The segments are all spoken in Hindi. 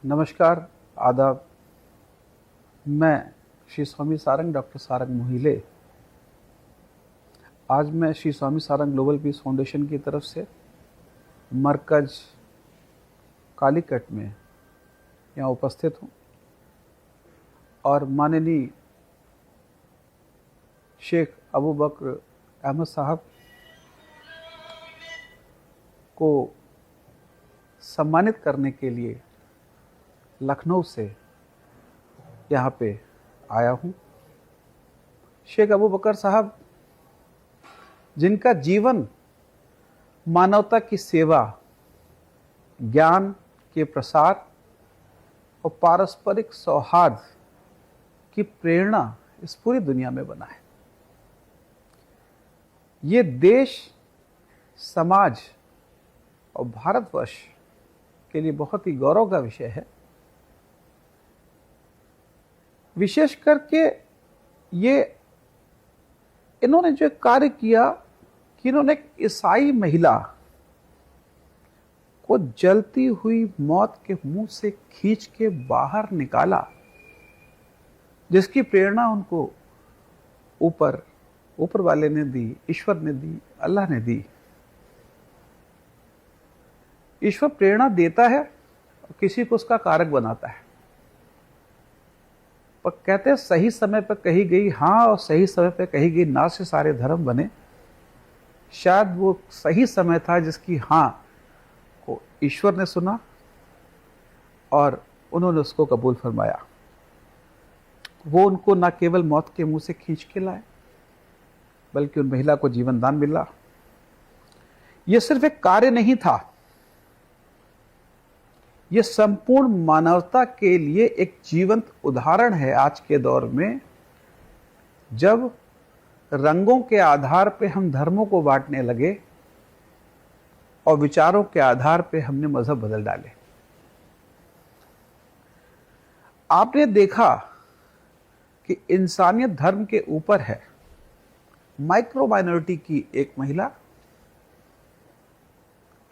नमस्कार, आदाब। मैं श्री स्वामी सारंग, डॉक्टर सारंग मोहिले। आज मैं Shri Swami Sarang global peace foundation की तरफ से मरकज कालीकट में यहाँ उपस्थित हूँ और माननीय शेख अबू बकर अहमद साहब को सम्मानित करने के लिए लखनऊ से यहाँ पे आया हूँ। शेख अबू बकर साहब, जिनका जीवन मानवता की सेवा, ज्ञान के प्रसार और पारस्परिक सौहार्द की प्रेरणा इस पूरी दुनिया में बना है। ये देश, समाज और भारतवर्ष के लिए बहुत ही गौरव का विषय है। विशेष करके इन्होंने जो कार्य किया कि इन्होंने एक ईसाई महिला को जलती हुई मौत के मुंह से खींच के बाहर निकाला, जिसकी प्रेरणा उनको ऊपर वाले ने दी, ईश्वर ने दी, अल्लाह ने दी। ईश्वर प्रेरणा देता है और किसी को उसका कारक बनाता है। पर कहते हैं सही समय पर कही गई हाँ और सही समय पर कही गई ना से सारे धर्म बने। शायद वो सही समय था जिसकी हाँ को ईश्वर ने सुना और उन्होंने उसको कबूल फरमाया। वो उनको न केवल मौत के मुंह से खींच के लाए, बल्कि उन महिला को जीवन दान मिला। ये सिर्फ एक कार्य नहीं था, ये संपूर्ण मानवता के लिए एक जीवंत उदाहरण है। आज के दौर में जब रंगों के आधार पे हम धर्मों को बांटने लगे और विचारों के आधार पे हमने मजहब बदल डाले। आपने देखा कि इंसानियत धर्म के ऊपर है। माइक्रो माइनॉरिटी की एक महिला,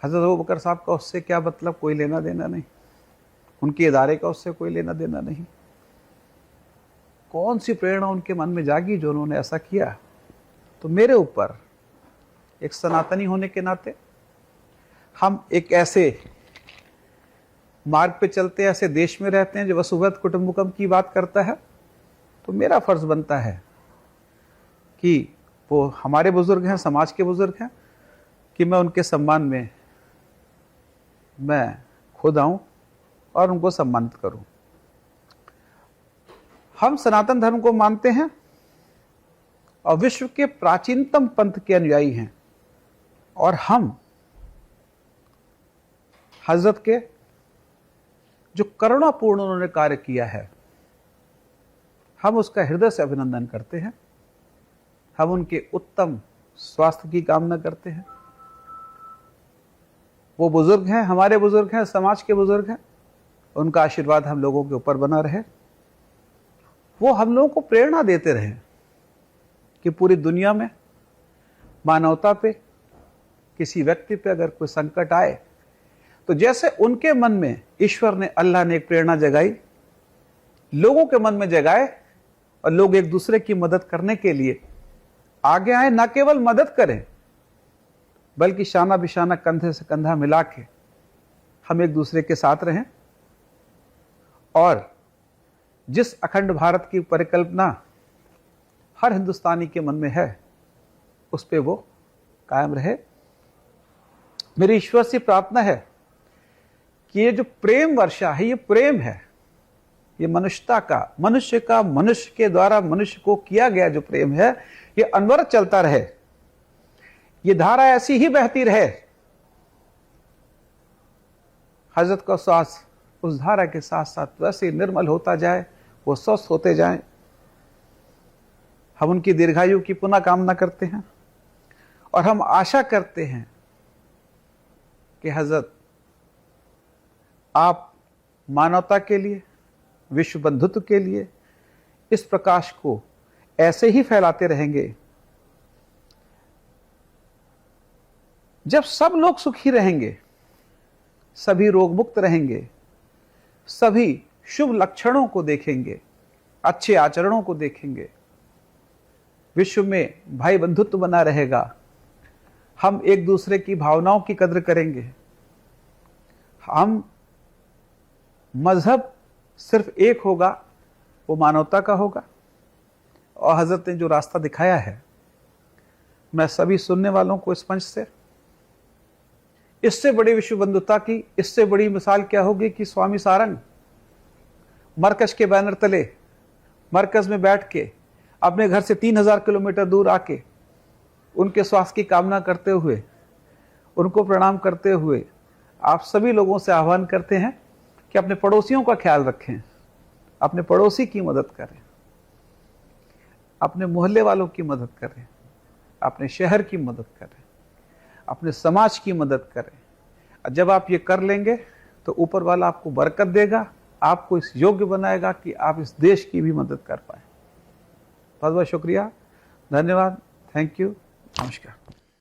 हजरत अबू बकर साहब का उससे क्या मतलब, कोई लेना देना नहीं। उनके इदारे का उससे कोई लेना देना नहीं। कौन सी प्रेरणा उनके मन में जागी जो उन्होंने ऐसा किया। तो मेरे ऊपर एक सनातनी होने के नाते, हम एक ऐसे मार्ग पे चलते हैं, ऐसे देश में रहते हैं जो वसुवैध कुटुंबकम की बात करता है, तो मेरा फर्ज बनता है कि वो हमारे बुजुर्ग हैं, समाज के बुजुर्ग हैं, कि मैं उनके सम्मान में मैं खुद आऊं और उनको सम्मानित करूं। हम सनातन धर्म को मानते हैं और विश्व के प्राचीनतम पंथ के अनुयायी हैं, और हम हजरत के जो करुणापूर्ण उन्होंने कार्य किया है, हम उसका हृदय से अभिनंदन करते हैं। हम उनके उत्तम स्वास्थ्य की कामना करते हैं। वो बुजुर्ग हैं, हमारे बुजुर्ग हैं, समाज के बुजुर्ग हैं। उनका आशीर्वाद हम लोगों के ऊपर बना रहे। वो हम लोगों को प्रेरणा देते रहे कि पूरी दुनिया में मानवता पे, किसी व्यक्ति पे अगर कोई संकट आए, तो जैसे उनके मन में ईश्वर ने, अल्लाह ने एक प्रेरणा जगाई, लोगों के मन में जगाए और लोग एक दूसरे की मदद करने के लिए आगे आए। ना केवल मदद करें, बल्कि शाना बिशाना, कंधे से कंधा मिला के हम एक दूसरे के साथ रहें। और जिस अखंड भारत की परिकल्पना हर हिंदुस्तानी के मन में है, उस पे वो कायम रहे। मेरी ईश्वर से प्रार्थना है कि ये जो प्रेम वर्षा है, ये प्रेम है, ये मनुष्यता का, मनुष्य के द्वारा मनुष्य को किया गया जो प्रेम है, ये अनवरत चलता रहे। ये धारा ऐसी ही बहती रहे। हजरत का श्वास उस धारा के साथ साथ वैसे ही निर्मल होता जाए, वो स्वस्थ होते जाएं। हम उनकी दीर्घायु की पुनः कामना करते हैं और हम आशा करते हैं कि हजरत आप मानवता के लिए, विश्व बंधुत्व के लिए इस प्रकाश को ऐसे ही फैलाते रहेंगे। जब सब लोग सुखी रहेंगे, सभी रोग मुक्त रहेंगे, सभी शुभ लक्षणों को देखेंगे, अच्छे आचरणों को देखेंगे, विश्व में भाई बंधुत्व बना रहेगा, हम एक दूसरे की भावनाओं की कद्र करेंगे, हम मजहब सिर्फ एक होगा, वो मानवता का होगा। और हजरत ने जो रास्ता दिखाया है, मैं सभी सुनने वालों को इस मंच से, इससे बड़ी विश्व बंधुता की इससे बड़ी मिसाल क्या होगी कि स्वामी सारंग मरकज के बैनर तले, मरकज में बैठ के अपने घर से 3000 किलोमीटर दूर आके उनके स्वास्थ्य की कामना करते हुए, उनको प्रणाम करते हुए आप सभी लोगों से आह्वान करते हैं कि अपने पड़ोसियों का ख्याल रखें, अपने पड़ोसी की मदद करें, अपने मोहल्ले वालों की मदद करें, अपने शहर की मदद करें, अपने समाज की मदद करें। जब आप ये कर लेंगे तो ऊपर वाला आपको बरकत देगा, आपको इस योग्य बनाएगा कि आप इस देश की भी मदद कर पाए। बहुत बहुत शुक्रिया, धन्यवाद, थैंक यू, नमस्कार।